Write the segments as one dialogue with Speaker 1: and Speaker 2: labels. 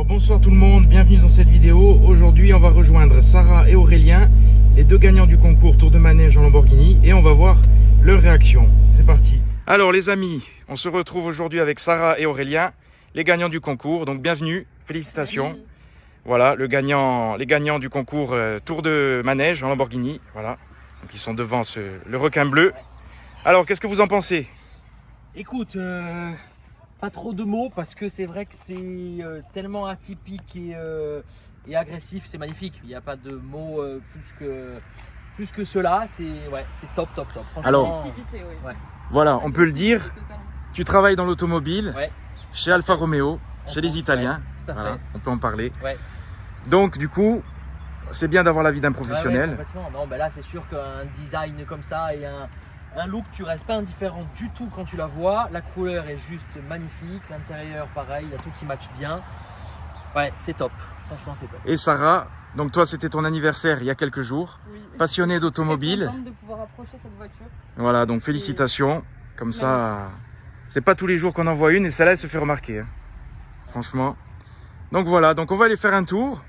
Speaker 1: Alors bonsoir tout le monde, bienvenue dans cette vidéo. Aujourd'hui on va rejoindre Sarah et Aurélien, les deux gagnants du concours Tour de Manège en Lamborghini, et on va voir leur réaction. C'est parti. Alors les amis, on se retrouve aujourd'hui avec Sarah et Aurélien, les gagnants du concours. Donc bienvenue, félicitations.
Speaker 2: Oui.
Speaker 1: Voilà, les gagnants du concours Tour de Manège en Lamborghini. Voilà, donc ils sont devant le requin bleu. Alors qu'est-ce que vous en pensez?
Speaker 2: Écoute, pas trop de mots parce que c'est vrai que c'est tellement atypique et agressif, c'est magnifique. Il n'y a pas de mots plus que cela. C'est top. Franchement,
Speaker 1: Alors,
Speaker 2: ouais.
Speaker 1: voilà, on peut le dire, tu travailles dans l'automobile,
Speaker 2: Ouais.
Speaker 1: chez Alfa Romeo, chez les Italiens.
Speaker 2: Tout à
Speaker 1: Voilà,
Speaker 2: fait.
Speaker 1: on peut en parler.
Speaker 2: Ouais.
Speaker 1: Donc du coup, c'est bien d'avoir l'avis d'un
Speaker 2: Ouais,
Speaker 1: professionnel.
Speaker 2: complètement. Non, ben là, c'est sûr qu'un design comme ça et un look, tu restes pas indifférent du tout quand tu la vois. La couleur est juste magnifique, l'intérieur pareil, il y a tout qui match bien. Ouais, c'est top. Franchement, c'est top.
Speaker 1: Et Sarah, donc toi c'était ton anniversaire il y a quelques jours,
Speaker 3: Oui.
Speaker 1: passionnée d'automobile.
Speaker 3: Je suis contente de pouvoir approcher cette voiture.
Speaker 1: Voilà, donc félicitations. Comme ça, c'est pas tous les jours qu'on en voit une et celle-là elle se fait remarquer. Hein. Franchement. Donc voilà, donc on va aller faire un tour.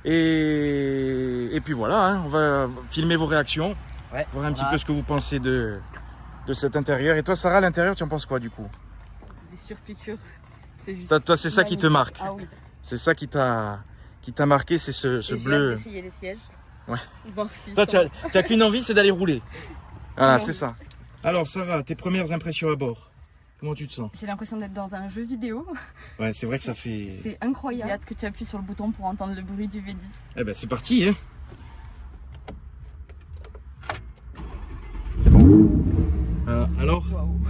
Speaker 1: Et puis voilà, hein, on va filmer vos réactions.
Speaker 2: Ouais,
Speaker 1: Voir un petit
Speaker 2: on a
Speaker 1: peu ce que vous pensez de cet intérieur. Et toi Sarah, à l'intérieur, tu en penses quoi du coup?
Speaker 3: Des surpiqûres. C'est juste
Speaker 1: Toi c'est ça qui te
Speaker 3: magnifique.
Speaker 1: marque.
Speaker 3: Ah oui.
Speaker 1: C'est ça qui t'a marqué, c'est ce
Speaker 3: Et j'ai
Speaker 1: bleu.
Speaker 3: hâte d'essayer les sièges.
Speaker 1: Ouais.
Speaker 3: Voir si
Speaker 1: Toi, tu
Speaker 3: sont-
Speaker 1: as qu'une envie, c'est d'aller rouler. Voilà,
Speaker 3: Non.
Speaker 1: c'est ça. Alors, Sarah, tes premières impressions à bord, comment tu te sens?
Speaker 3: J'ai l'impression d'être dans un jeu vidéo.
Speaker 1: Ouais, c'est vrai que ça fait...
Speaker 3: C'est incroyable. J'ai hâte que tu appuies sur le bouton pour entendre le bruit du V10.
Speaker 1: Eh ben, c'est parti, hein. C'est bon. Alors,
Speaker 3: Waouh.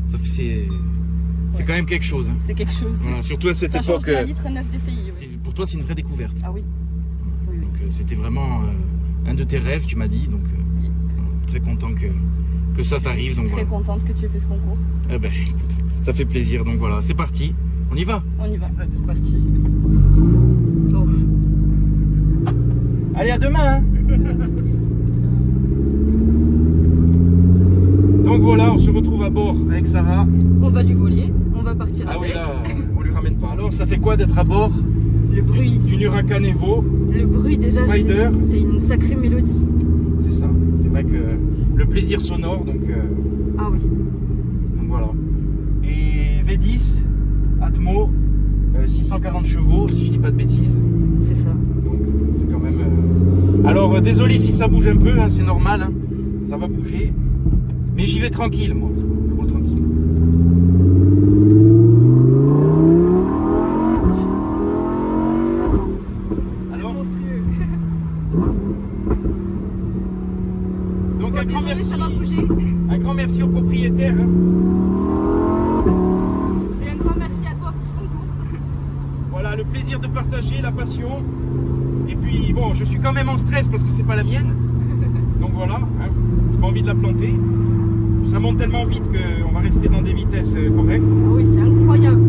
Speaker 1: c'est quand même quelque chose. Hein.
Speaker 3: C'est quelque chose.
Speaker 1: Voilà, surtout à cette
Speaker 3: Ça change
Speaker 1: époque.
Speaker 3: de la litre 9 DCI. Oui.
Speaker 1: Pour toi, c'est une vraie découverte.
Speaker 3: Ah oui. Oui.
Speaker 1: Donc, c'était vraiment un de tes rêves, tu m'as dit. Donc,
Speaker 3: Oui.
Speaker 1: très content que ça t'arrive. Donc,
Speaker 3: Très
Speaker 1: voilà.
Speaker 3: contente que tu aies fait ce concours.
Speaker 1: Eh ben, écoute, ça fait plaisir. Donc voilà, c'est parti. On y va.
Speaker 3: On y va. C'est parti. Oh.
Speaker 1: Allez, à demain. Hein. Donc voilà, on se retrouve à bord avec Sarah.
Speaker 3: On va lui voler. On va partir
Speaker 1: Ah oui,
Speaker 3: avec.
Speaker 1: là, on lui ramène pas. Alors, ça fait quoi d'être à bord
Speaker 3: Le bruit.
Speaker 1: d'une Huracan Evo?
Speaker 3: Le bruit déjà,
Speaker 1: Spider.
Speaker 3: c'est une sacrée mélodie.
Speaker 1: C'est ça. C'est vrai que le plaisir sonore, donc
Speaker 3: Ah oui.
Speaker 1: voilà. Et V10, Atmo, 640 chevaux, si je dis pas de bêtises.
Speaker 3: C'est ça.
Speaker 1: Donc, c'est quand même... Alors, désolé si ça bouge un peu, hein, c'est normal. Hein. Ça va bouger. Mais j'y vais tranquille, moi. Je roule tranquille. Alors,
Speaker 3: Monstrueux.
Speaker 1: donc un grand
Speaker 3: Désolé,
Speaker 1: merci.
Speaker 3: ça va bouger.
Speaker 1: Un grand merci au propriétaire. Hein.
Speaker 3: Et un grand merci à toi pour ce concours.
Speaker 1: Voilà, le plaisir de partager, la passion. Et puis, bon, je suis quand même en stress parce que c'est pas la mienne. Donc voilà, hein, j'ai pas envie de la planter. Ça monte tellement vite qu'on va rester dans des vitesses correctes.
Speaker 3: Ah oui, c'est incroyable.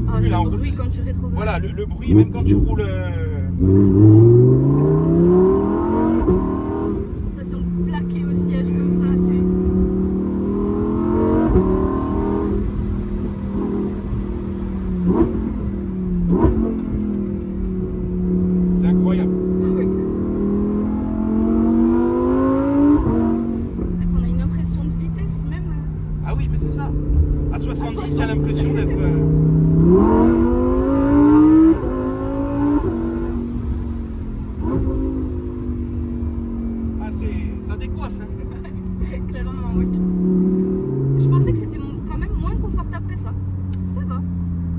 Speaker 3: Ah,
Speaker 1: Oui,
Speaker 3: ce
Speaker 1: là, on
Speaker 3: bruit
Speaker 1: roule.
Speaker 3: quand tu rétrogrades.
Speaker 1: Voilà, le bruit, même quand tu roules...
Speaker 3: Sensation plaquée au siège comme ça, c'est...
Speaker 1: C'est incroyable.
Speaker 3: Ah oui. C'est vrai qu'on a une impression de vitesse même.
Speaker 1: Ah oui, mais c'est ça. À 70,
Speaker 3: 60.
Speaker 1: tu as l'impression d'être... Ah, ça décoiffe. Hein.
Speaker 3: Clairement, oui. Je pensais que c'était quand même moins confortable que ça. Ça va.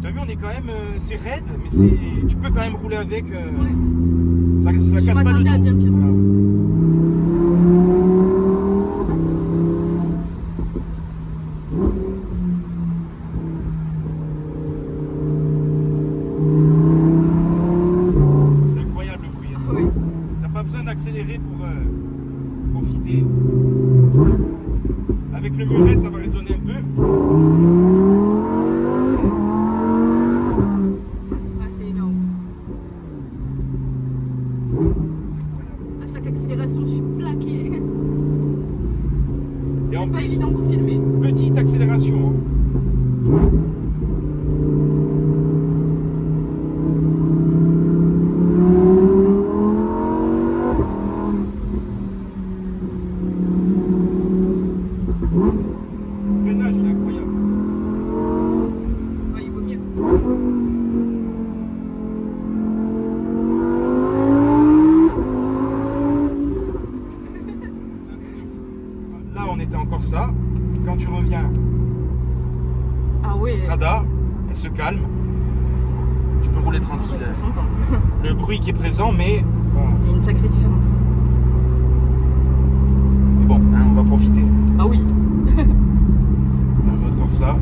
Speaker 1: Tu as vu, on est quand même... c'est raide, mais tu peux quand même rouler avec.
Speaker 3: Ouais.
Speaker 1: Ça
Speaker 3: Je
Speaker 1: casse pas le
Speaker 3: m'attendais à
Speaker 1: dos.
Speaker 3: bien pire.
Speaker 1: Voilà. C'est incroyable le bruit. Hein.
Speaker 3: Ah oui.
Speaker 1: T'as pas besoin d'accélérer pour profiter. Avec le muret, ça va résonner un peu.
Speaker 3: Ah, c'est énorme.
Speaker 1: C'est incroyable.
Speaker 3: À chaque oui.
Speaker 1: Strada, elle se calme. Tu peux rouler tranquille.
Speaker 3: Ça s'entend.
Speaker 1: Le bruit qui est présent, mais bon,
Speaker 3: Il y a une sacrée différence.
Speaker 1: mais bon, hein, on va profiter.
Speaker 3: Ah oui.
Speaker 1: En mode Corsa.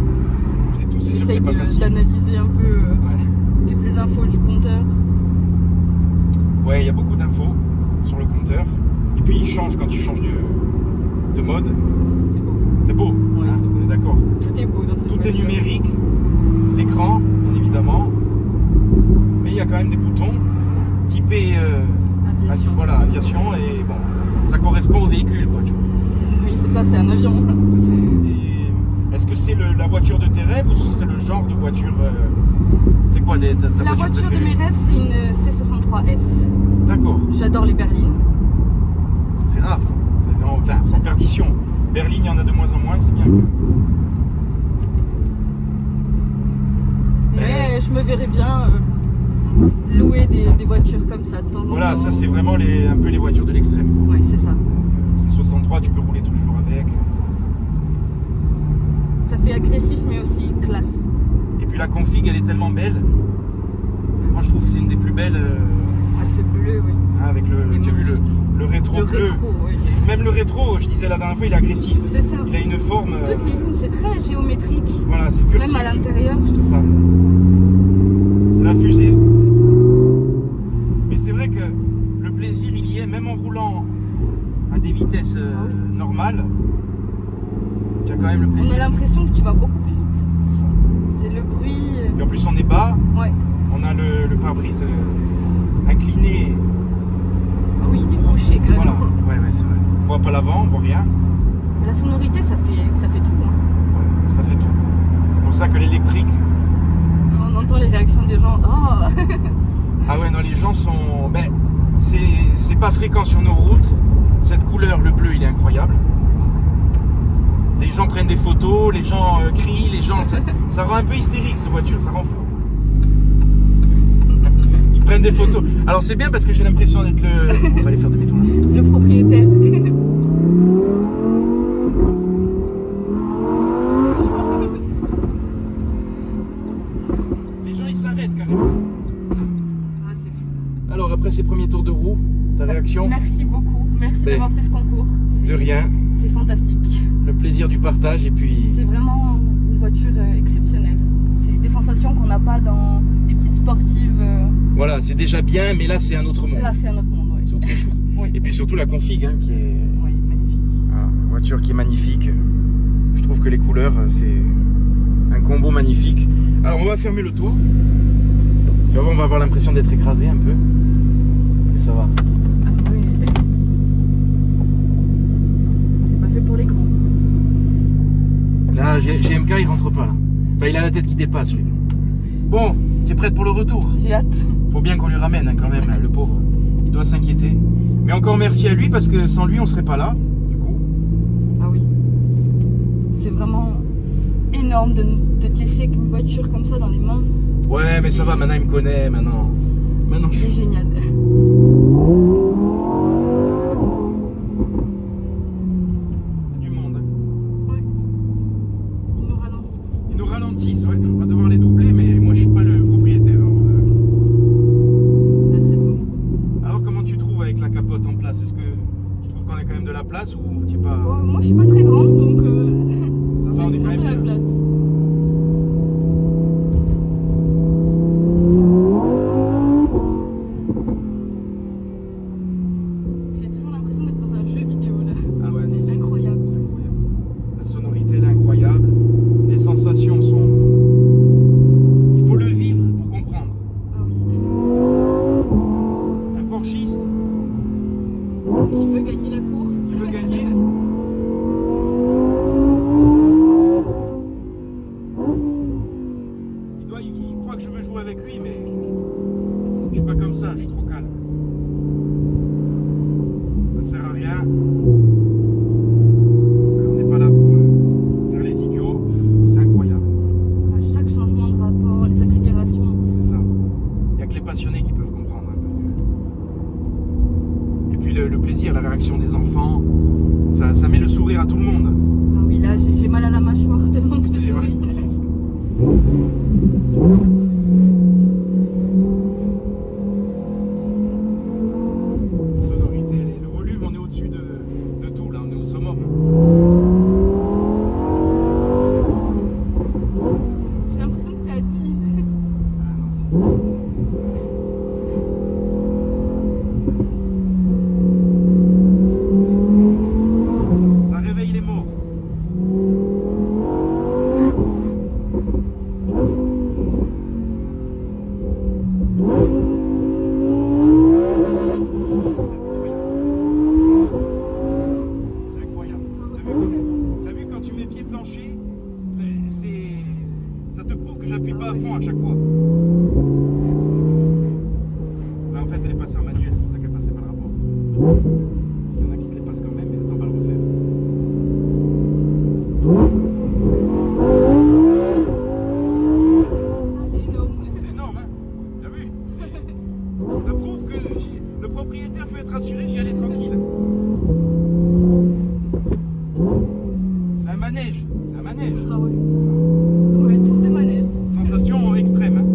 Speaker 1: C'est tout, c'est sûr que c'est
Speaker 3: J'essaye
Speaker 1: pas facile.
Speaker 3: d'analyser un peu
Speaker 1: Ouais.
Speaker 3: toutes les infos du compteur.
Speaker 1: Ouais, il y a beaucoup d'infos sur le compteur. Et puis il change quand tu changes de mode.
Speaker 3: C'est beau.
Speaker 1: C'est beau.
Speaker 3: Ouais,
Speaker 1: hein,
Speaker 3: c'est beau.
Speaker 1: on est d'accord.
Speaker 3: Tout est beau dans cette
Speaker 1: Tout est
Speaker 3: voiture.
Speaker 1: numérique. L'écran, bien évidemment. Mais il y a quand même des boutons typés
Speaker 3: Aviation.
Speaker 1: voilà, aviation. Et bon, ça correspond au véhicule, quoi. Tu vois.
Speaker 3: Oui, c'est ça, c'est un avion.
Speaker 1: Ça, est-ce que c'est la voiture de tes rêves ou ce serait le genre de voiture c'est quoi ta
Speaker 3: La voiture de
Speaker 1: préférée?
Speaker 3: mes rêves, c'est une C63S.
Speaker 1: D'accord,
Speaker 3: J'adore les berlines.
Speaker 1: c'est rare ça. Enfin, en perdition. Berline, il y en a de moins en moins, c'est bien.
Speaker 3: Mais je me verrais bien louer des voitures comme ça de temps en temps.
Speaker 1: Voilà, ça c'est vraiment un peu les voitures de l'extrême.
Speaker 3: Ouais, c'est ça.
Speaker 1: C'est 63, tu peux rouler tous les jours avec.
Speaker 3: Ça fait agressif, mais aussi classe.
Speaker 1: Et puis la config, elle est tellement belle. Moi, je trouve que c'est une des plus belles.
Speaker 3: Ah, ce bleu, oui.
Speaker 1: Hein, avec
Speaker 3: Il est
Speaker 1: tu as vu
Speaker 3: magnifique.
Speaker 1: le rétro
Speaker 3: Le
Speaker 1: bleu.
Speaker 3: rétro, oui.
Speaker 1: Même le rétro, je disais la dernière fois, il est agressif.
Speaker 3: C'est ça.
Speaker 1: Il a une forme.
Speaker 3: Toutes les lignes, c'est très géométrique.
Speaker 1: Voilà, c'est furtif.
Speaker 3: Même à l'intérieur.
Speaker 1: C'est ça. C'est la fusée. Mais c'est vrai que le plaisir, il y est, même en roulant à des vitesses normales. Tu as quand même le
Speaker 3: On
Speaker 1: plaisir.
Speaker 3: a l'impression que tu vas beaucoup plus vite.
Speaker 1: C'est ça.
Speaker 3: C'est le bruit.
Speaker 1: Et en plus, on est bas.
Speaker 3: Ouais.
Speaker 1: On a le pare-brise incliné.
Speaker 3: Ah oui, il est couché quand même.
Speaker 1: Voilà. Ouais, c'est vrai. On voit pas l'avant, on voit rien.
Speaker 3: La sonorité, ça fait tout. Hein.
Speaker 1: Ouais, ça fait tout. C'est pour ça que l'électrique.
Speaker 3: On entend les réactions des gens. Oh
Speaker 1: Ah ouais, non, les gens sont. Ben, c'est pas fréquent sur nos routes. Cette couleur, le bleu, il est incroyable. Les gens prennent des photos, les gens crient, les gens. Ça rend un peu hystérique cette voiture, ça rend fou. Ils prennent des photos. Alors c'est bien parce que j'ai l'impression d'être On va aller faire demi-tour là.
Speaker 3: Le propriétaire.
Speaker 1: Les gens ils s'arrêtent carrément.
Speaker 3: Ah, c'est fou.
Speaker 1: Alors après ces premiers tours de roue, ta réaction?
Speaker 3: Merci beaucoup. Merci
Speaker 1: Ben,
Speaker 3: d'avoir fait ce concours.
Speaker 1: De rien.
Speaker 3: C'est fantastique.
Speaker 1: Le plaisir du partage et puis.
Speaker 3: C'est vraiment une voiture exceptionnelle. C'est des sensations qu'on n'a pas dans des petites sportives.
Speaker 1: Voilà, c'est déjà bien, mais là c'est un autre monde.
Speaker 3: Là, c'est un autre monde. Ouais.
Speaker 1: C'est autre chose.
Speaker 3: Oui.
Speaker 1: Et puis surtout la config hein, qui est.
Speaker 3: Oui, magnifique.
Speaker 1: Voiture qui est magnifique. Je trouve que les couleurs, c'est un combo magnifique. Alors on va fermer le toit. Tu vas voir, on va avoir l'impression d'être écrasé un peu. Mais ça va.
Speaker 3: Ah oui. C'est pas fait pour l'écran.
Speaker 1: Là, GMK il rentre pas là. Enfin, il a la tête qui dépasse lui. Bon, tu es prête pour le retour?
Speaker 3: J'ai hâte.
Speaker 1: Faut bien qu'on lui ramène hein, quand même, là, le pauvre. Il doit s'inquiéter. Mais encore merci à lui parce que sans lui on serait pas là. Du coup.
Speaker 3: Ah oui. C'est vraiment énorme de te laisser avec une voiture comme ça dans les mains.
Speaker 1: Ouais, mais ça va, maintenant il me connaît, maintenant je
Speaker 3: C'est
Speaker 1: suis.
Speaker 3: génial.
Speaker 1: Du monde. Hein.
Speaker 3: Ouais. Ils nous ralentissent.
Speaker 1: Ils nous ralentissent, ouais. On va devoir les doubler, mais moi je suis pas le propriétaire. Alors,
Speaker 3: Là, c'est bon.
Speaker 1: alors, comment tu trouves avec la capote en place? Est-ce que tu trouves qu'on a quand même de la place ou tu es pas.
Speaker 3: Moi, je suis pas très grande, donc
Speaker 1: Ça va, on est
Speaker 3: j'ai
Speaker 1: quand
Speaker 3: trouvé
Speaker 1: même
Speaker 3: la
Speaker 1: bien.
Speaker 3: place. J'ai toujours l'impression d'être dans un jeu vidéo là.
Speaker 1: Ah ouais, non,
Speaker 3: C'est incroyable.
Speaker 1: C'est incroyable. La sonorité elle est incroyable. Les sensations sont. Il faut le vivre pour comprendre.
Speaker 3: Ah oui.
Speaker 1: Un porschiste
Speaker 3: Qui veut gagner la course?
Speaker 1: qui veut gagner. Il croit que je veux jouer avec lui, mais je suis pas comme ça, je suis trop calme. Ça sert à rien. On n'est pas là pour faire les idiots. C'est incroyable.
Speaker 3: À chaque changement de rapport, les accélérations.
Speaker 1: C'est ça. Il n'y a que les passionnés qui peuvent comprendre. Hein, parce que... Et puis le plaisir, la réaction des enfants, ça met le sourire à tout le monde.
Speaker 3: Ah oui, là, j'ai mal à la mâchoire tellement que je
Speaker 1: C'est vrai,
Speaker 3: souris.
Speaker 1: c'est ça. te prouve que j'appuie pas à fond à chaque fois. Là en fait elle est passée en manuel, c'est pour ça qu'elle passait pas le rapport. Parce qu'il y en a qui te les passent quand même, mais attends, on va le refaire.
Speaker 3: C'est énorme.
Speaker 1: C'est énorme, hein? T'as vu? Ça prouve que le propriétaire peut être rassuré, j'y allais tranquille. C'est un manège, c'est un manège.
Speaker 3: Ah ouais. Ouais, tour de manège.
Speaker 1: Sensation extrême, hein?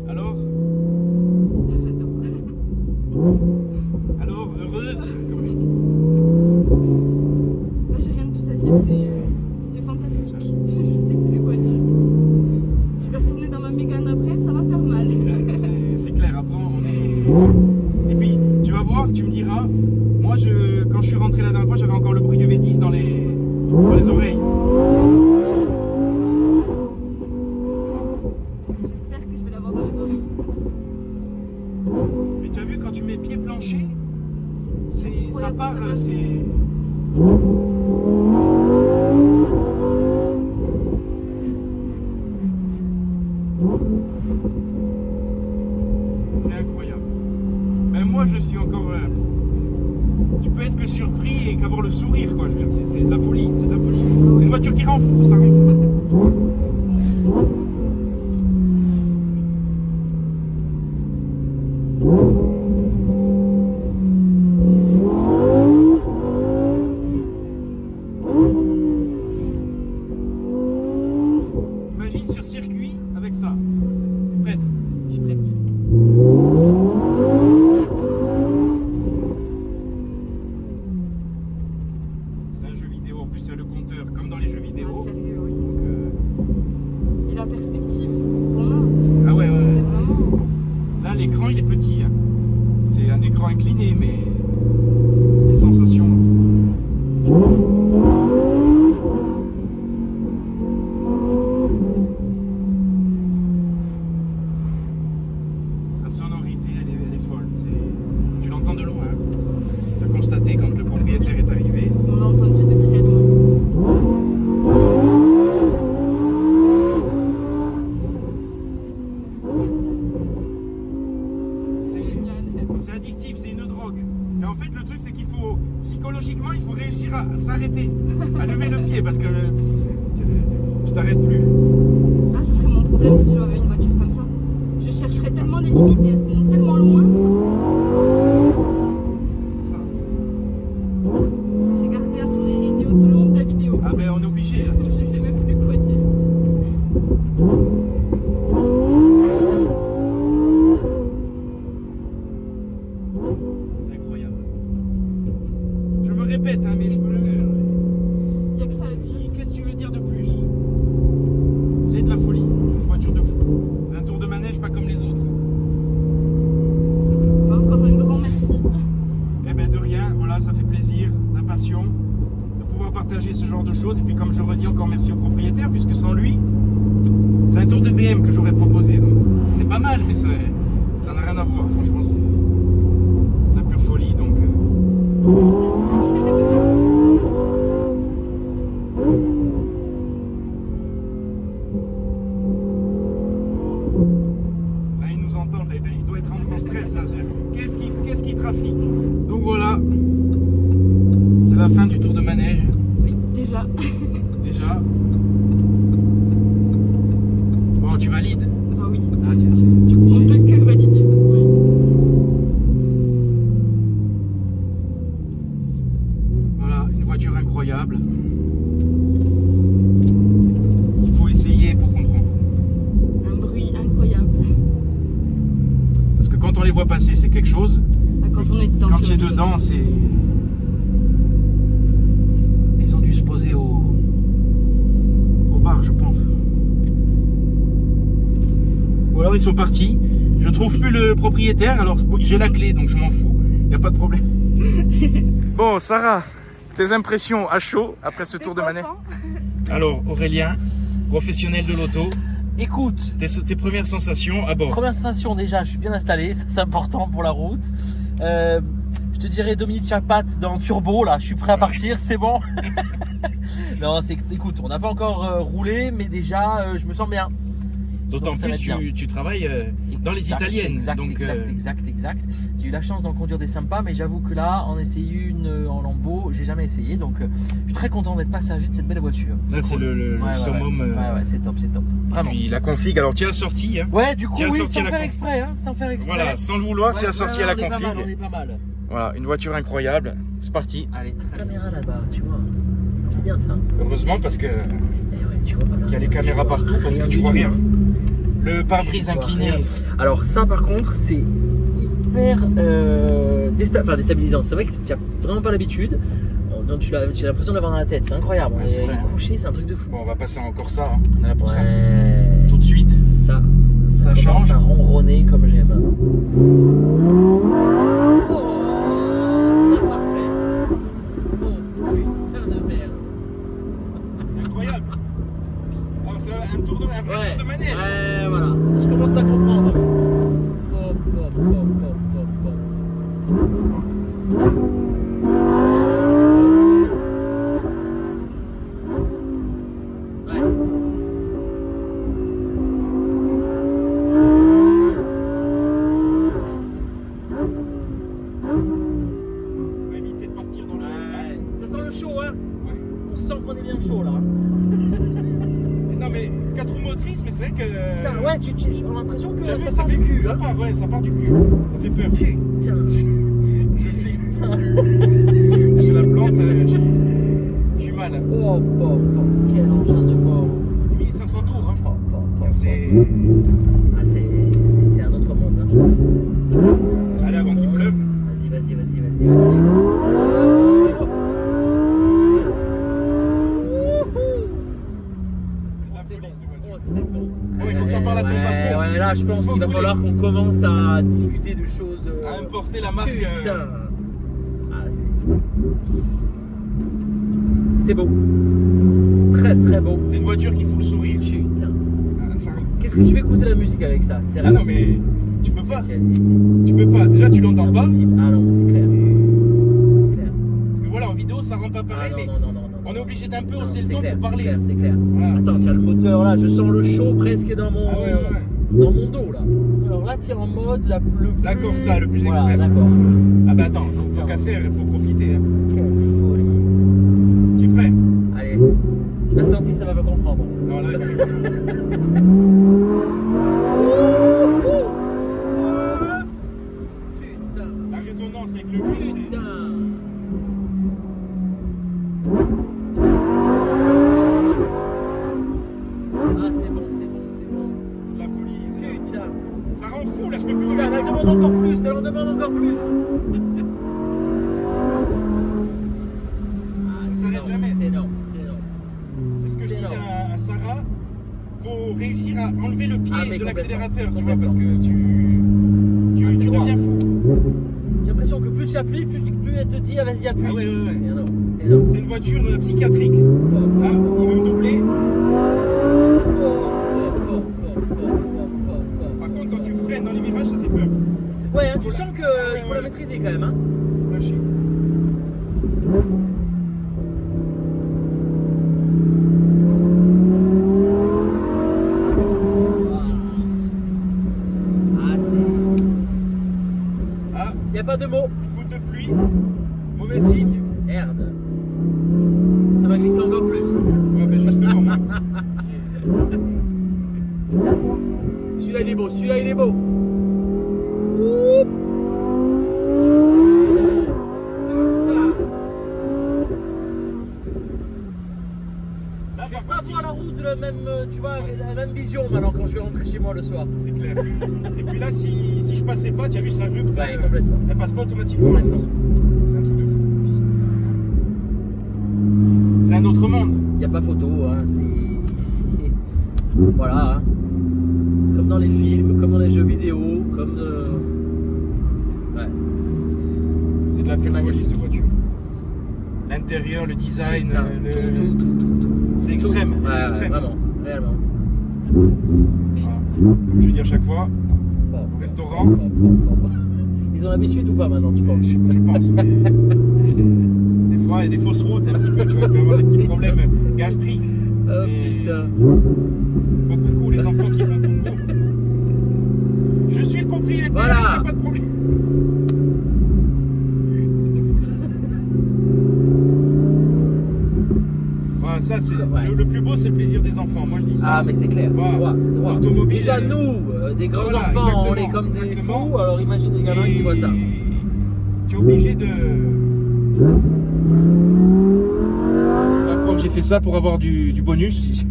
Speaker 1: Alors,
Speaker 3: J'adore.
Speaker 1: heureuse?
Speaker 3: Moi, j'ai rien de plus à dire, c'est fantastique. Je sais plus quoi dire. Je vais retourner dans ma Mégane après, ça va faire mal.
Speaker 1: C'est clair, après on est... Et puis, tu vas voir, tu me diras, moi quand je suis rentré la dernière fois, j'avais encore le bruit du V10 dans les oreilles.
Speaker 3: J'espère que je vais l'avoir dans les oreilles.
Speaker 1: Mais tu as vu, quand tu mets pied plancher, ça part,
Speaker 3: incroyable,
Speaker 1: c'est... C'est incroyable. Même moi, je suis encore... tu peux être que surpris et qu'avoir le sourire, quoi. Je veux dire, c'est de la folie, c'est de la folie. C'est une voiture qui rend fou, ça rend fou. Imagine sur circuit avec ça. T'es prête?
Speaker 3: Je suis prête.
Speaker 1: C'est un jeu vidéo, en plus tu as le compteur, comme dans les jeux
Speaker 3: Ah,
Speaker 1: vidéo.
Speaker 3: sérieux, oui.
Speaker 1: Donc,
Speaker 3: Et la perspective qu'on a,
Speaker 1: ah ouais, ouais.
Speaker 3: c'est vraiment...
Speaker 1: Là l'écran il est petit, hein. C'est un écran incliné, mais les sensations... La sonorité elle est folle, tu l'entends de loin. Tu as constaté quand le propriétaire est arrivé.
Speaker 3: On a entendu de très loin.
Speaker 1: C'est addictif, c'est une drogue. Et en fait, le truc, c'est qu'il faut, psychologiquement, il faut réussir à s'arrêter, à lever le pied, parce que tu t'arrêtes plus.
Speaker 3: Ah, ce serait mon problème si j'avais une voiture comme ça. Je chercherais tellement les limites et elles sont tellement loin.
Speaker 1: C'est ça.
Speaker 3: J'ai gardé un sourire idiot tout le long de la vidéo.
Speaker 1: Ah ben, on est obligé. Hein.
Speaker 3: Je sais même plus quoi dire.
Speaker 1: C'est incroyable. Je me répète, hein, mais je me le...
Speaker 3: Il n'y a que ça à dire.
Speaker 1: Qu'est-ce que tu veux dire de plus? C'est de la folie. C'est une voiture de fou. C'est un tour de manège pas comme les autres.
Speaker 3: Encore un grand merci.
Speaker 1: Eh ben de rien, voilà, ça fait plaisir, la passion, de pouvoir partager ce genre de choses. Et puis comme je redis, encore merci au propriétaire, puisque sans lui, c'est un tour de BM que j'aurais proposé. Donc c'est pas mal, mais ça n'a rien à voir. Franchement, c'est la pure folie. Donc là, il nous entend, là, il doit être en stress. Là. Qu'est-ce qui trafique? Donc voilà, c'est la fin du tour de manège.
Speaker 3: Oui, déjà.
Speaker 1: Déjà. Bon, tu valides?
Speaker 3: Ah oui.
Speaker 1: Ah tiens, tu es
Speaker 3: On
Speaker 1: obligé.
Speaker 3: peut que valider. Ouais.
Speaker 1: Voilà, une voiture incroyable. Il faut essayer pour comprendre.
Speaker 3: Un bruit incroyable.
Speaker 1: Parce que quand on les voit passer, c'est quelque chose.
Speaker 3: Ah, quand on est dedans.
Speaker 1: Quand
Speaker 3: c'est
Speaker 1: tu es
Speaker 3: autre chose.
Speaker 1: dedans, c'est... Ils ont dû se poser au bar, je pense. Ou alors ils sont partis. Je trouve plus le propriétaire, alors j'ai la clé, donc je m'en fous. Il n'y a pas de problème. Bon, Sarah, tes impressions à chaud après ce tour de manège? Alors, Aurélien, professionnel de l'auto.
Speaker 2: Écoute,
Speaker 1: Tes premières sensations à bord?
Speaker 2: première sensation déjà, je suis bien installé, ça c'est important pour la route. Je te dirais Dominique Chapat dans Turbo, là, je suis prêt à partir, c'est bon. Non, écoute, on n'a pas encore roulé, mais déjà, je me sens bien.
Speaker 1: D'autant
Speaker 2: Donc, ça va
Speaker 1: plus,
Speaker 2: être bien.
Speaker 1: tu travailles dans les
Speaker 2: Exact,
Speaker 1: italiennes.
Speaker 2: Exact,
Speaker 1: donc,
Speaker 2: exact. J'ai eu la chance d'en conduire des sympas, mais j'avoue que là, en essayer une en Lambo, j'ai jamais essayé. Donc, je suis très content d'être passager de cette belle voiture.
Speaker 1: ça, c'est
Speaker 2: cool.
Speaker 1: le summum.
Speaker 2: Ouais, c'est top, vraiment.
Speaker 1: Puis la config, alors tu as sorti. Hein.
Speaker 2: Ouais, du coup,
Speaker 1: Tu as
Speaker 2: oui,
Speaker 1: sorti
Speaker 2: sans
Speaker 1: la
Speaker 2: faire
Speaker 1: con-
Speaker 2: exprès, hein, sans faire exprès.
Speaker 1: Voilà, sans le vouloir, tu as sorti à la
Speaker 2: on est pas
Speaker 1: config.
Speaker 2: mal, on est pas mal.
Speaker 1: Voilà, une voiture incroyable. C'est parti.
Speaker 2: Allez, caméra là-bas, tu vois. C'est bien ça.
Speaker 1: Heureusement parce que
Speaker 2: Eh ouais, tu vois, voilà.
Speaker 1: qu'il y a les caméras partout parce que tu vois rien. Le pare-brise incliné.
Speaker 2: Alors ça par contre c'est hyper déstabilisant. C'est vrai que tu n'as vraiment pas l'habitude. Donc j'ai l'impression de l'avoir dans la tête. C'est incroyable.
Speaker 1: Ouais, c'est vrai.
Speaker 2: Couché, c'est un truc de fou.
Speaker 1: Bon, on va passer encore ça. Hein. On est là pour ça.
Speaker 2: Ouais.
Speaker 1: Tout de suite.
Speaker 2: Ça
Speaker 1: Ça
Speaker 2: commence
Speaker 1: change.
Speaker 2: à ronronner comme j'aime. Oh, ça me plaît. Oh putain de merde.
Speaker 1: C'est incroyable. Alors, c'est un tour de manège.
Speaker 2: Ouais, voilà. Je commence à comprendre. Hop. Ouais.
Speaker 1: On va éviter de partir dans le.
Speaker 2: Ouais. Ça sent le chaud, hein.
Speaker 1: Ouais.
Speaker 2: On sent qu'on est bien chaud là.
Speaker 1: Non, mais 4 roues motrices, mais c'est vrai que.
Speaker 2: Putain, ouais, j'ai l'impression que
Speaker 1: T'as vu,
Speaker 2: ça part du cul.
Speaker 1: Ça
Speaker 2: Hein.
Speaker 1: part, ouais, ça part du cul. Ça fait peur.
Speaker 2: Putain.
Speaker 1: Je flippe. Je la plante, j'ai mal.
Speaker 2: Oh, quel engin de mort.
Speaker 1: 1500 tours, hein. C'est.
Speaker 2: Ah, c'est un autre monde. Hein.
Speaker 1: Allez, avant qu'il pleuve.
Speaker 2: Vas-y.
Speaker 1: La folie, cette voiture.
Speaker 2: Oh, c'est bon.
Speaker 1: Bon, il faut que tu en parles à ton patron.
Speaker 2: Ouais, là, je pense
Speaker 1: Faut
Speaker 2: qu'il va
Speaker 1: rouler.
Speaker 2: falloir qu'on commence à discuter de choses.
Speaker 1: À importer la marque.
Speaker 2: Putain. Ah, c'est beau. Très beau.
Speaker 1: C'est une voiture qui fout le sourire.
Speaker 2: Putain.
Speaker 1: Ah, ça-
Speaker 2: Qu'est-ce que tu vais écouter la musique avec ça? C'est
Speaker 1: Ah non, mais tu peux pas. Tu peux pas. Déjà, tu l'entends pas.
Speaker 2: Ah non, c'est clair.
Speaker 1: Et-
Speaker 2: C'est clair.
Speaker 1: Parce que voilà, en vidéo, ça rend pas pareil, mais
Speaker 2: non.
Speaker 1: on est obligé d'un peu
Speaker 2: Non,
Speaker 1: hausser le
Speaker 2: c'est
Speaker 1: ton
Speaker 2: clair,
Speaker 1: pour parler.
Speaker 2: C'est clair.
Speaker 1: Voilà.
Speaker 2: Attends, tiens le moteur là, je sens le chaud presque dans mon,
Speaker 1: Ah ouais.
Speaker 2: dans mon dos là. Alors là, tu es en mode le plus.
Speaker 1: D'accord, ça, le plus
Speaker 2: voilà,
Speaker 1: extrême.
Speaker 2: D'accord.
Speaker 1: Ah bah attends, tant qu'à faire, il faut profiter. Hein.
Speaker 2: Quelle folie.
Speaker 1: Tu es prêt?
Speaker 2: Allez, la si ça va me comprendre.
Speaker 1: Non, là,
Speaker 2: Putain.
Speaker 1: la résonance avec le mur, c'est.
Speaker 2: Putain. Ah, c'est bon.
Speaker 1: C'est de la folie.
Speaker 2: Putain.
Speaker 1: Ça rend fou, là, je peux plus
Speaker 2: Putain, elle en demande encore plus. Ah,
Speaker 1: Ça s'arrête jamais.
Speaker 2: C'est énorme.
Speaker 1: C'est ce que je
Speaker 2: C'est
Speaker 1: disais
Speaker 2: énorme.
Speaker 1: à Sarah. Faut réussir à enlever le pied
Speaker 2: Ah, mais
Speaker 1: de
Speaker 2: complètement,
Speaker 1: l'accélérateur, tu vois,
Speaker 2: complètement.
Speaker 1: parce que tu
Speaker 2: c'est droit.
Speaker 1: deviens fou.
Speaker 2: J'ai l'impression que plus tu appuies, plus elle te dit ah, vas-y appuie.
Speaker 1: Ah ouais.
Speaker 2: C'est énorme. C'est énorme.
Speaker 1: C'est une voiture psychiatrique.
Speaker 2: Oh,
Speaker 1: Là, il veut me doubler. Par contre, quand tu freines dans les virages, ça fait peur.
Speaker 2: Ouais, hein, tu sens qu'il faut la maîtriser quand même. Hein.
Speaker 1: Faut lâcher.
Speaker 2: Ah, c'est.
Speaker 1: Ah,
Speaker 2: Il n'y a pas de mots.
Speaker 1: une goutte de pluie. Mauvais signe.
Speaker 2: Merde. Ça va glisser encore plus.
Speaker 1: Ouais, ben justement, moi.
Speaker 2: Celui-là il est beau. Oup. Putain.
Speaker 1: Là,
Speaker 2: Je vais
Speaker 1: par
Speaker 2: pas
Speaker 1: contre,
Speaker 2: voir la route de la même, tu vois, la même vision maintenant quand je vais rentrer chez moi le soir.
Speaker 1: c'est clair. Et puis là, si je passais pas, tu as vu, ça rue.
Speaker 2: Ouais, complètement.
Speaker 1: Elle passe pas automatiquement.
Speaker 2: Complètement.
Speaker 1: C'est un truc de fou. C'est un autre monde.
Speaker 2: Il n'y a pas photo, hein, voilà, hein. Comme dans les films, comme dans les jeux vidéo, comme... Ouais.
Speaker 1: de la
Speaker 2: C'est
Speaker 1: pure folie
Speaker 2: magnifique.
Speaker 1: cette voiture. L'intérieur, le design,
Speaker 2: Putain, tout.
Speaker 1: c'est extrême.
Speaker 2: Tout. Ouais,
Speaker 1: extrême.
Speaker 2: vraiment, réellement.
Speaker 1: Voilà. Comme je dis à chaque fois,
Speaker 2: Bon.
Speaker 1: au restaurant,
Speaker 2: Ils ont l'habitude ou pas maintenant, tu penses?
Speaker 1: je pense, mais des fois, il y a des fausses routes un petit peu, tu vois, il peut y avoir des petits problèmes gastriques.
Speaker 2: Oh
Speaker 1: Et
Speaker 2: putain.
Speaker 1: Faut coucou les enfants qui font coucou. Je suis le propriétaire,
Speaker 2: Voilà.
Speaker 1: il n'y a pas de problème. C'est de la folie. Voilà, ça c'est
Speaker 2: Ouais.
Speaker 1: le plus beau, c'est le plaisir des enfants. Moi je dis ça.
Speaker 2: Ah mais c'est clair,
Speaker 1: Voilà.
Speaker 2: c'est droit, c'est droit.
Speaker 1: L'automobile,
Speaker 2: Déjà nous, des grands
Speaker 1: voilà,
Speaker 2: enfants, on est
Speaker 1: exactement,
Speaker 2: comme des
Speaker 1: exactement.
Speaker 2: fous, alors imagine les gamins qui voient ça.
Speaker 1: Tu es obligé de. La preuve, j'ai fait ça pour avoir du bonus.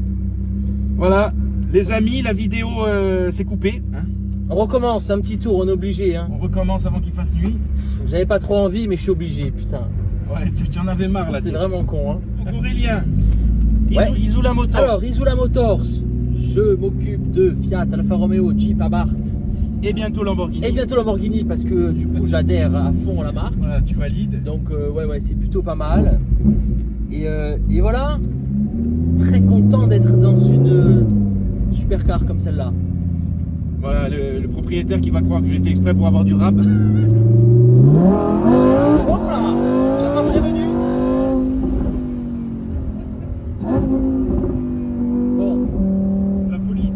Speaker 1: Voilà, les amis, la vidéo s'est coupée. Hein.
Speaker 2: On recommence, un petit tour, on est obligé. Hein.
Speaker 1: On recommence avant qu'il fasse nuit.
Speaker 2: J'avais pas trop envie, mais je suis obligé, putain.
Speaker 1: Ouais, tu en avais marre là.
Speaker 2: C'est vraiment con. Hein.
Speaker 1: Donc Aurélien,
Speaker 2: Ouais.
Speaker 1: Isula Motors.
Speaker 2: Alors, Isula Motors, je m'occupe de Fiat, Alfa Romeo, Jeep, Abarth
Speaker 1: et bientôt Lamborghini.
Speaker 2: et bientôt Lamborghini parce que du coup j'adhère à fond à la marque.
Speaker 1: Voilà, tu valides.
Speaker 2: Donc ouais, c'est plutôt pas mal. Et voilà, très content d'être dans une supercar comme celle-là.
Speaker 1: Voilà, le propriétaire qui va croire que j'ai fait exprès pour avoir du rap.
Speaker 2: Hop là, j'ai pas prévenu. Bon,
Speaker 1: C'est la folie.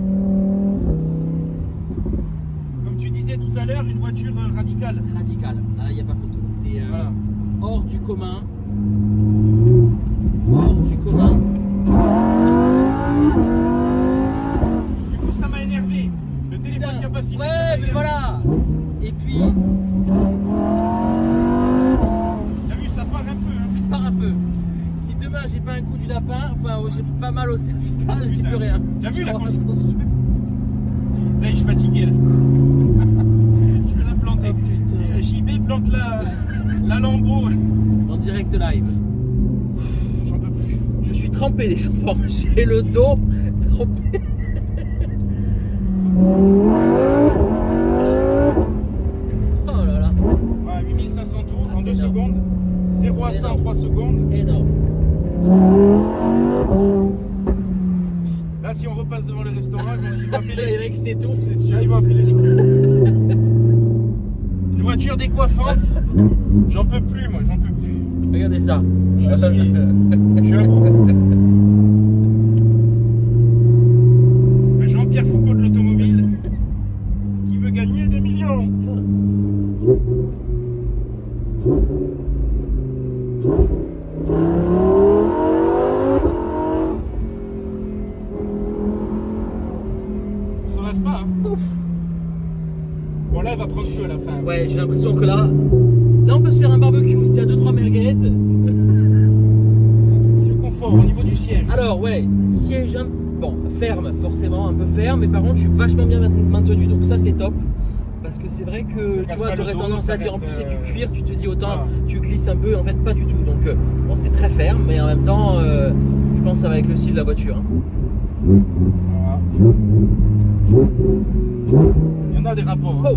Speaker 1: Comme tu disais tout à l'heure, une voiture radicale.
Speaker 2: radical, là il n'y a pas photo. C'est
Speaker 1: Voilà.
Speaker 2: hors du commun. Hors du commun.
Speaker 1: Du coup, ça m'a énervé. Le téléphone qui a pas filé. ça m'a
Speaker 2: Ouais, mais
Speaker 1: énervé.
Speaker 2: voilà. Et puis,
Speaker 1: T'as vu, ça part un peu. Hein.
Speaker 2: ça part un peu. Si demain j'ai pas un coup du lapin, enfin j'ai pas mal au cervical, j'ai
Speaker 1: Putain.
Speaker 2: plus rien.
Speaker 1: T'as vu la
Speaker 2: Oh,
Speaker 1: consigne?
Speaker 2: attention.
Speaker 1: Là, je suis fatigué. Là. Je vais la planter.
Speaker 2: Oh, putain.
Speaker 1: JB plante la Lambo.
Speaker 2: En direct live.
Speaker 1: J'en peux plus.
Speaker 2: Je suis trempé les enfants, j'ai le dos trempé. Oh là là,
Speaker 1: Voilà, 8500 tours en
Speaker 2: c'est
Speaker 1: 2
Speaker 2: énorme.
Speaker 1: secondes. 0 à
Speaker 2: C'est
Speaker 1: 100 en
Speaker 2: énorme.
Speaker 1: 3 secondes.
Speaker 2: énorme.
Speaker 1: Là, si on repasse devant le restaurant, ils vont appeler
Speaker 2: Les
Speaker 1: les...
Speaker 2: mecs s'étouffent, c'est sûr.
Speaker 1: Ils vont appeler les gens. Une voiture décoiffante. J'en peux plus, moi, j'en peux plus.
Speaker 2: Regardez ça.
Speaker 1: Je suis à bout. Le Jean-Pierre Foucault de l'automobile qui veut gagner des millions. On s'en lasse pas. Hein. Bon, là, elle va prendre feu à la fin.
Speaker 2: Ouais, j'ai l'impression que là on peut se faire un barbecue. Si tu as 2-3 merguez.
Speaker 1: C'est un truc. Le confort au niveau du siège.
Speaker 2: Alors ouais, siège bon, ferme forcément, un peu ferme, mais par contre je suis vachement bien maintenu, donc ça c'est top. Parce que c'est vrai
Speaker 1: Ça
Speaker 2: que tu
Speaker 1: casse
Speaker 2: vois,
Speaker 1: pas
Speaker 2: tu aurais
Speaker 1: le dos,
Speaker 2: tendance
Speaker 1: ça
Speaker 2: à dire en plus
Speaker 1: reste,
Speaker 2: c'est du cuir, tu te dis autant
Speaker 1: voilà.
Speaker 2: tu glisses un peu, en fait pas du tout. Donc bon, c'est très ferme, mais en même temps je pense que ça va avec le style de la voiture. Hein.
Speaker 1: Voilà. Il y en a des rapports. Hein.
Speaker 2: Oh.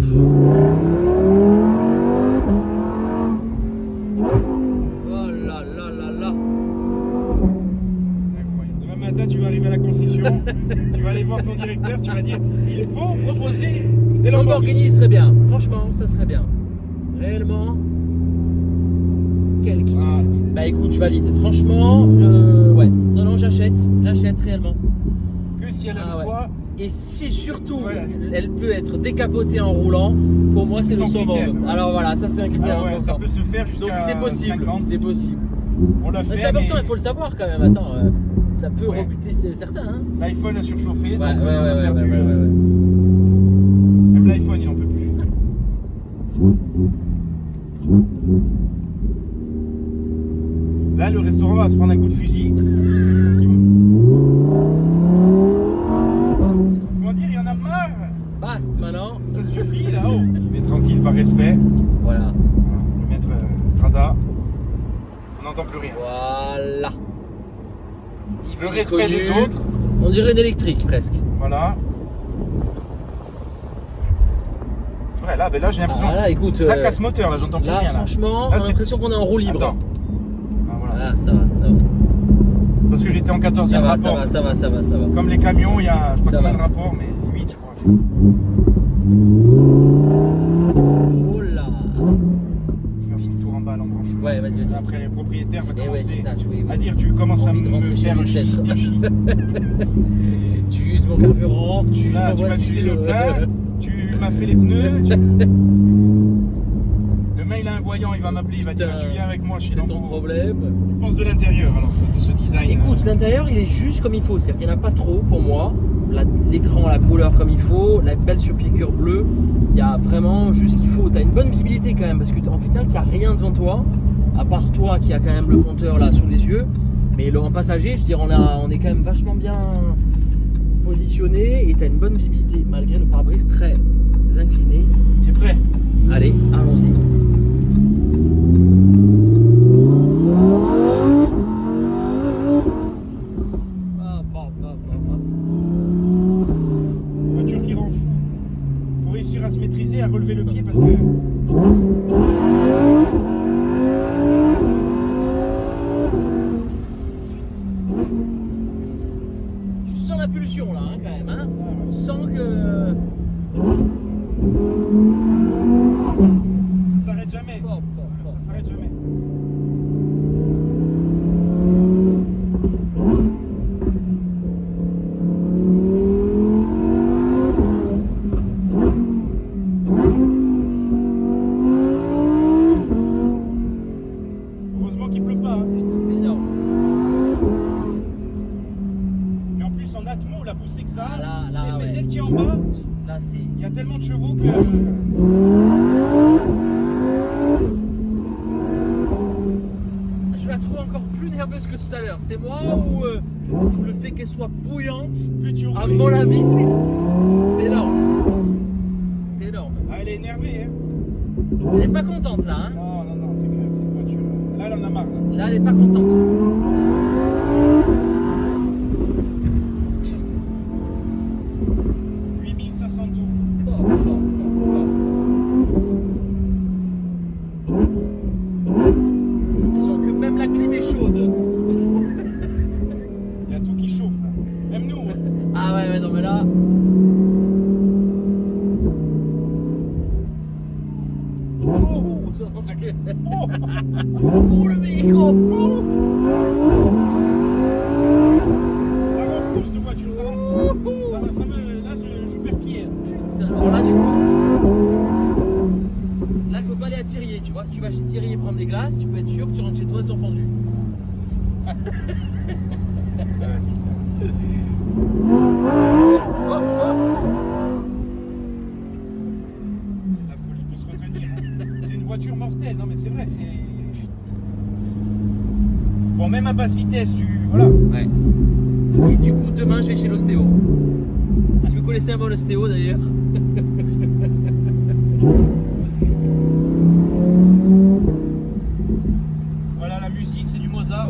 Speaker 2: Oh là là là là.
Speaker 1: C'est incroyable. Demain matin, tu vas arriver à la concession, tu vas aller voir ton directeur, tu vas dire il faut proposer des Lamborghini.
Speaker 2: Lamborghini serait bien, franchement ça serait bien. Réellement, quel kiff.
Speaker 1: Ah.
Speaker 2: Bah écoute, je valide. Franchement, ouais. Non, j'achète réellement.
Speaker 1: Que si elle a
Speaker 2: Ah
Speaker 1: le
Speaker 2: ouais.
Speaker 1: toit,
Speaker 2: Et si surtout
Speaker 1: Ouais.
Speaker 2: elle peut être décapotée en roulant, pour moi c'est le
Speaker 1: ton
Speaker 2: summum.
Speaker 1: critère.
Speaker 2: Alors voilà, ça c'est un critère
Speaker 1: ah ouais, ça
Speaker 2: important.
Speaker 1: peut se faire jusqu'à
Speaker 2: Donc c'est possible,
Speaker 1: 50.
Speaker 2: c'est possible.
Speaker 1: On l'a
Speaker 2: Mais
Speaker 1: fait,
Speaker 2: c'est important,
Speaker 1: mais
Speaker 2: il faut le savoir quand même. Attends, ça peut
Speaker 1: Ouais.
Speaker 2: rebuter certains. Hein.
Speaker 1: l'iPhone a surchauffé,
Speaker 2: Ouais,
Speaker 1: donc
Speaker 2: ouais,
Speaker 1: on a
Speaker 2: ouais,
Speaker 1: perdu.
Speaker 2: ouais.
Speaker 1: Même l'iPhone, il en peut plus. Là, le restaurant va se prendre un coup de fusil. Parce qu'ils vont... Comment dire, il y en a marre.
Speaker 2: Basta maintenant.
Speaker 1: Ça suffit là-haut. Mais tranquille, par respect.
Speaker 2: Voilà.
Speaker 1: Je vais mettre Strada. On n'entend plus rien.
Speaker 2: Voilà.
Speaker 1: Le respect des autres.
Speaker 2: On dirait une électrique presque.
Speaker 1: Voilà. Ouais, là, ben là j'ai l'impression.
Speaker 2: Ah, là, écoute.
Speaker 1: La casse moteur, là, j'entends plus
Speaker 2: Là,
Speaker 1: rien. Là.
Speaker 2: franchement,
Speaker 1: Là,
Speaker 2: on a l'impression qu'on est en roue libre.
Speaker 1: Attends. Ah, voilà.
Speaker 2: Ah, ça va, ça va.
Speaker 1: Parce que j'étais en 14e
Speaker 2: Ça va,
Speaker 1: rapport.
Speaker 2: ça va, ça va.
Speaker 1: Comme les camions, il y a, je sais pas
Speaker 2: Ça
Speaker 1: combien
Speaker 2: va.
Speaker 1: de rapports, mais 8, je crois.
Speaker 2: Oh là.
Speaker 1: Je vais faire un tour en bas, en branche.
Speaker 2: Ouais, vas-y.
Speaker 1: Après, le propriétaire va
Speaker 2: Eh ouais,
Speaker 1: commencer
Speaker 2: c'est ça, oui.
Speaker 1: à dire tu commences à
Speaker 2: Envie de
Speaker 1: me
Speaker 2: rentrer chez
Speaker 1: faire
Speaker 2: lui,
Speaker 1: chier.
Speaker 2: peut-être. Tu uses mon carburant, tu uses
Speaker 1: Là,
Speaker 2: ma
Speaker 1: tu m'as filé
Speaker 2: voiture.
Speaker 1: le plein, tu m'as fait les pneus. Demain, il a un voyant, il va m'appeler, il va dire
Speaker 2: Putain,
Speaker 1: tu viens avec moi chez
Speaker 2: C'est ton
Speaker 1: Lambeau.
Speaker 2: problème.
Speaker 1: Tu penses de l'intérieur alors, de ce design.
Speaker 2: Écoute, l'intérieur il est juste comme il faut, c'est-à-dire qu'il n'y en a pas trop pour moi. L'écran, la couleur comme il faut, la belle surpiqûre bleue, il y a vraiment juste ce qu'il faut. Tu as une bonne visibilité quand même parce qu'en final, tu n'as rien devant toi, à part toi qui a quand même le compteur là sous les yeux. Mais en passager, je veux dire, on est quand même vachement bien positionné et tu as une bonne visibilité malgré le pare-brise très incliné.
Speaker 1: T'es prêt?
Speaker 2: Allez, allons-y.
Speaker 1: Voiture qui rend fou. Faut réussir à se maîtriser, à relever le pied parce que.
Speaker 2: Tu sens la pulsion là hein, quand même, hein. On sent que...
Speaker 1: Ça s'arrête jamais. Ça s'arrête jamais. Heureusement qu'il pleut pas. Hein.
Speaker 2: Putain, c'est énorme.
Speaker 1: Mais en plus en atmo, la poussée que ça.
Speaker 2: Ah, là,
Speaker 1: mais
Speaker 2: ouais.
Speaker 1: dès que tu es en bas,
Speaker 2: Là c'est...
Speaker 1: il y a tellement de chevaux que.
Speaker 2: Je la trouve encore plus nerveuse que tout à l'heure. C'est moi ou le fait qu'elle soit bouillante,
Speaker 1: Plus tu
Speaker 2: à
Speaker 1: roules.
Speaker 2: mon avis, c'est énorme. C'est énorme.
Speaker 1: Ah, elle est énervée. Hein.
Speaker 2: Elle est pas contente là, hein.
Speaker 1: Non, c'est clair, c'est une voiture. Là, elle en a marre. Là.
Speaker 2: Là, elle est pas contente.
Speaker 1: 8500 tours.
Speaker 2: J'ai l'impression que même la clim est chaude.
Speaker 1: Il y a tout qui chauffe là. Même nous. Hein.
Speaker 2: Ah ouais, non mais là... Oh, ça pense que...
Speaker 1: Oh,
Speaker 2: Oh le méco.
Speaker 1: ça rend fou cette voiture, ça rend fou. Ça me, là, je perds pied.
Speaker 2: Alors là, du coup, là, il faut pas aller à Thierry, tu vois. Si tu vas chez Thierry et prendre des glaces, tu peux être sûr que tu rentres chez toi, ils sont fendus.
Speaker 1: C'est la folie, faut se retenir. Hein. C'est une voiture mortelle, non mais c'est vrai, c'est. Bon, même à basse vitesse, tu. Voilà.
Speaker 2: Ouais. Et du coup, demain, je vais chez l'ostéo. Si vous connaissez un bon ostéo d'ailleurs.
Speaker 1: Voilà, la musique, c'est du Mozart.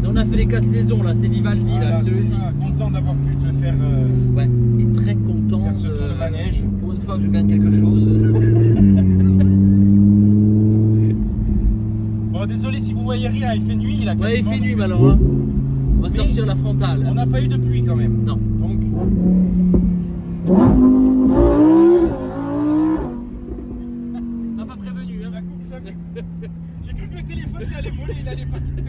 Speaker 2: Là, on a fait les 4 saisons, là, c'est Vivaldi,
Speaker 1: Voilà,
Speaker 2: là, je te le
Speaker 1: c'est
Speaker 2: dis.
Speaker 1: ça, content d'avoir pu te faire.
Speaker 2: Ouais, et très content.
Speaker 1: Faire ce tour de manège.
Speaker 2: Pour une fois que je gagne quelque chose.
Speaker 1: Bon, désolé si vous voyez rien, il fait nuit là.
Speaker 2: Ouais, il
Speaker 1: quasiment.
Speaker 2: fait nuit, alors. Hein. On va
Speaker 1: Mais
Speaker 2: sortir la frontale.
Speaker 1: On n'a pas eu de pluie quand même.
Speaker 2: Non.
Speaker 1: Donc.
Speaker 2: On m'a pas prévenu, hein.
Speaker 1: La coupe, ça. J'ai cru que le téléphone il allait voler, il allait partir.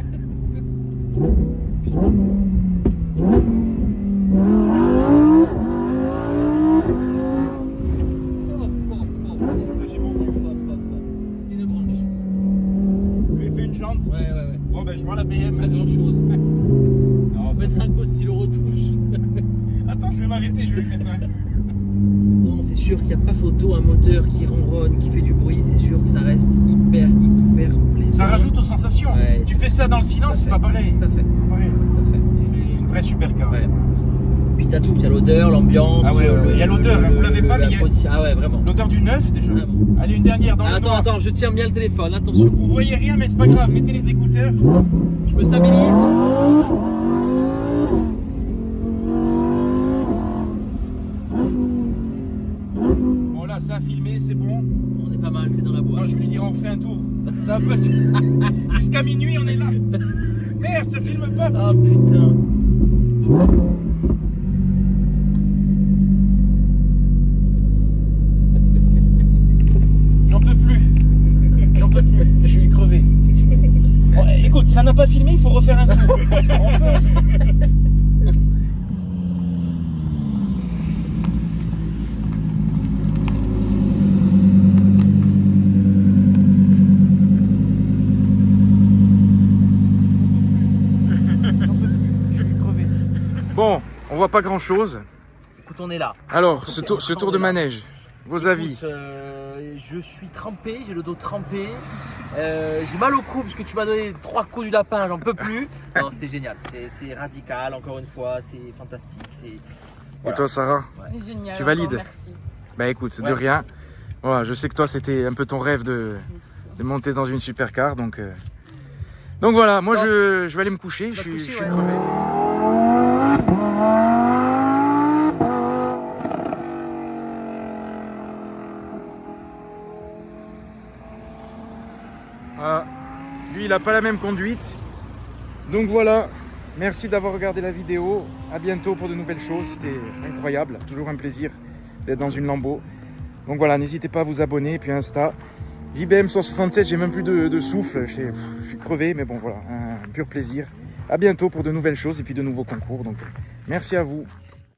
Speaker 1: J'ai mon mieux.
Speaker 2: C'était une branche.
Speaker 1: Je lui ai fait une jante.
Speaker 2: Ouais.
Speaker 1: Bon, ben je vois la BM.
Speaker 2: Pas grand chose.
Speaker 1: Non,
Speaker 2: On
Speaker 1: ça-
Speaker 2: mettre un coup stylo retouche.
Speaker 1: Attends, je vais m'arrêter, je vais le mettre un.
Speaker 2: Non, c'est sûr qu'il n'y a pas photo, un moteur qui ronronne, qui fait du bruit, c'est sûr que ça reste hyper plaisant.
Speaker 1: Ça rajoute aux sensations.
Speaker 2: Ouais.
Speaker 1: Tu fais ça dans le silence, c'est pas pareil.
Speaker 2: Tout à fait,
Speaker 1: Pas pareil.
Speaker 2: tout à fait.
Speaker 1: Une vraie supercar.
Speaker 2: Ouais. Puis t'as tout, t'as l'odeur, l'ambiance.
Speaker 1: Ah ouais, il y a l'odeur, hein, vous l'avez pas, mais il y a-
Speaker 2: Ah ouais, vraiment.
Speaker 1: L'odeur du neuf déjà.
Speaker 2: Vraiment.
Speaker 1: Allez, une dernière dans le noir.
Speaker 2: Attends, je tiens bien le téléphone, attention.
Speaker 1: Vous voyez rien, mais c'est pas grave, mettez les écouteurs.
Speaker 2: Je me stabilise.
Speaker 1: Bon, fait un tour. Ça va pas jusqu'à minuit, on est là. Merde, ça filme pas.
Speaker 2: Ah putain.
Speaker 1: J'en peux plus. J'en peux plus. Je suis crevé. Bon, écoute, ça n'a pas filmé, il faut refaire un tour. Bon, on voit pas grand chose.
Speaker 2: Écoute, on est là.
Speaker 1: Alors, ce tour de manège, vos avis?
Speaker 2: Je suis trempé, j'ai le dos trempé. J'ai mal au cou parce que tu m'as donné 3 coups du lapin, j'en peux plus. Non, c'était génial. C'est radical, encore une fois, c'est fantastique.
Speaker 1: Et toi, Sarah?
Speaker 2: Ouais.
Speaker 3: Génial.
Speaker 1: Tu valides?
Speaker 3: Merci.
Speaker 1: Bah écoute, de rien. Voilà, je sais que toi, c'était un peu ton rêve de monter dans une supercar. Donc voilà, moi je vais aller me coucher, je suis crevé. Voilà. Lui, il n'a pas la même conduite. Donc voilà, merci d'avoir regardé la vidéo. À bientôt pour de nouvelles choses. C'était incroyable, toujours un plaisir d'être dans une Lambo. Donc voilà, n'hésitez pas à vous abonner. Et puis Insta, JBM 167, j'ai même plus de souffle. Je suis crevé, mais bon voilà, un pur plaisir. À bientôt pour de nouvelles choses et puis de nouveaux concours. Donc merci à vous.